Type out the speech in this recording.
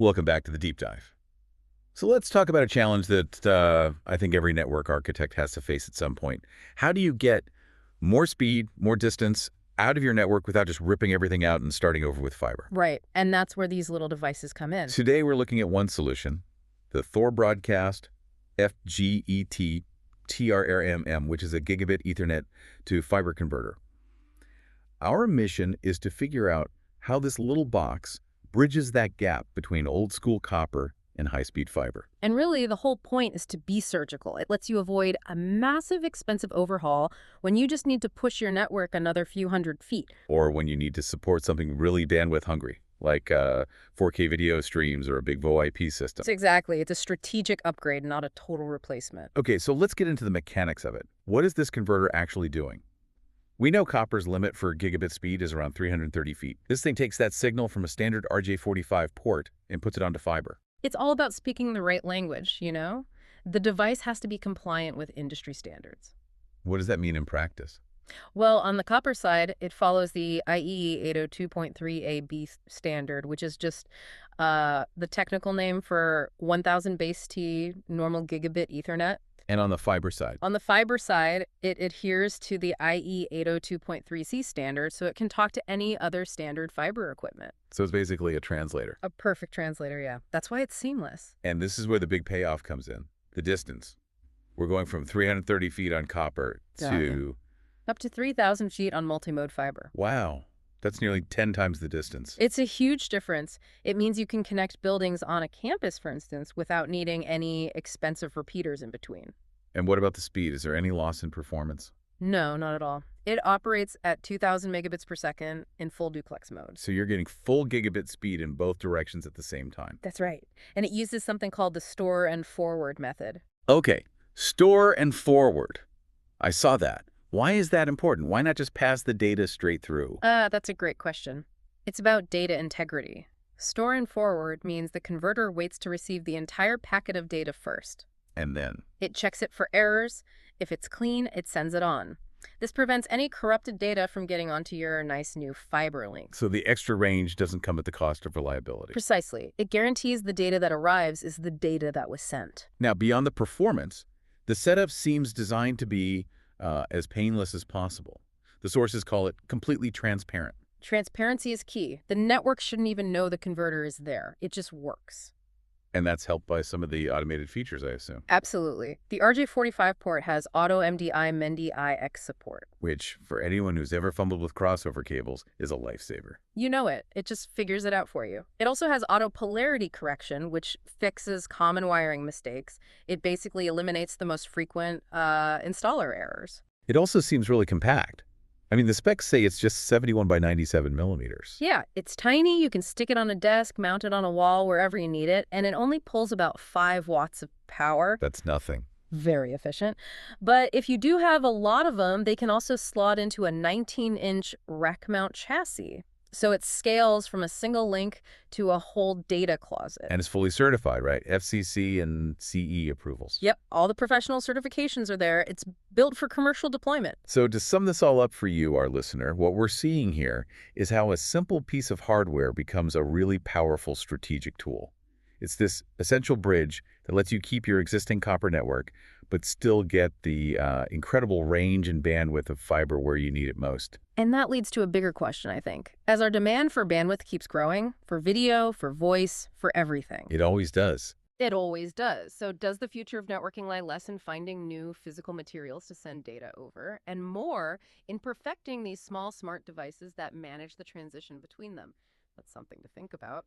Welcome back to the deep dive. So let's talk about a challenge that I think every network architect has to face at some point. How do you get more speed, more distance out of your network without just ripping everything out and starting over with fiber? Right, and that's where these little devices come in. Today we're looking at one solution, the Thor Broadcast FGETTRMM, which is a gigabit Ethernet to fiber converter. Our mission is to figure out how this little box bridges that gap between old school copper and high-speed fiber. And really, the whole point is to be surgical. It lets you avoid a massive, expensive overhaul when you just need to push your network another few hundred feet. Or when you need to support something really bandwidth hungry, like 4K video streams or a big VoIP system. Exactly. It's a strategic upgrade, not a total replacement. Okay, so let's get into the mechanics of it. What is this converter actually doing? We know copper's limit for gigabit speed is around 330 feet. This thing takes that signal from a standard RJ45 port and puts it onto fiber. It's all about speaking the right language, you know? The device has to be compliant with industry standards. What does that mean in practice? Well, on the copper side, it follows the IEEE 802.3AB standard, which is just the technical name for 1000 base T normal gigabit Ethernet. And on the fiber side? On the fiber side, it adheres to the IEEE 802.3C standard, so it can talk to any other standard fiber equipment. So it's basically a translator. A perfect translator, yeah. That's why it's seamless. And this is where the big payoff comes in, the distance. We're going from 330 feet on copper to... Up to 3,000 feet on multimode fiber. Wow, that's nearly 10 times the distance. It's a huge difference. It means you can connect buildings on a campus, for instance, without needing any expensive repeaters in between. And what about the speed? Is there any loss in performance? No, not at all. It operates at 2,000 megabits per second in full duplex mode. So you're getting full gigabit speed in both directions at the same time. That's right. And it uses something called the store and forward method. Okay, store and forward. I saw that. Why is that important? Why not just pass the data straight through? That's a great question. It's about data integrity. Store and forward means the converter waits to receive the entire packet of data first. And then? It checks it for errors. If it's clean, it sends it on. This prevents any corrupted data from getting onto your nice new fiber link. So the extra range doesn't come at the cost of reliability. Precisely. It guarantees the data that arrives is the data that was sent. Now, beyond the performance, the setup seems designed to be as painless as possible. The sources call it completely transparent. Transparency is key. The network shouldn't even know the converter is there. It just works. And that's helped by some of the automated features, I assume. Absolutely. The RJ45 port has auto MDI MENDI-X support. Which, for anyone who's ever fumbled with crossover cables, is a lifesaver. You know it. It just figures it out for you. It also has auto polarity correction, which fixes common wiring mistakes. It basically eliminates the most frequent installer errors. It also seems really compact. I mean, the specs say it's just 71 by 97 millimeters. Yeah, it's tiny. You can stick it on a desk, mount it on a wall, wherever you need it, and it only pulls about 5 watts of power. That's nothing. Very efficient. But if you do have a lot of them, they can also slot into a 19-inch rack mount chassis. So it scales from a single link to a whole data closet. And it's fully certified, right? FCC and CE approvals. Yep, all the professional certifications are there. It's built for commercial deployment. So to sum this all up for you, our listener, what we're seeing here is how a simple piece of hardware becomes a really powerful strategic tool. It's this essential bridge that lets you keep your existing copper network, but still get the incredible range and bandwidth of fiber where you need it most. And that leads to a bigger question, I think. As our demand for bandwidth keeps growing, for video, for voice, for everything. It always does. It always does. So does the future of networking lie less in finding new physical materials to send data over, and more in perfecting these small, smart devices that manage the transition between them? That's something to think about.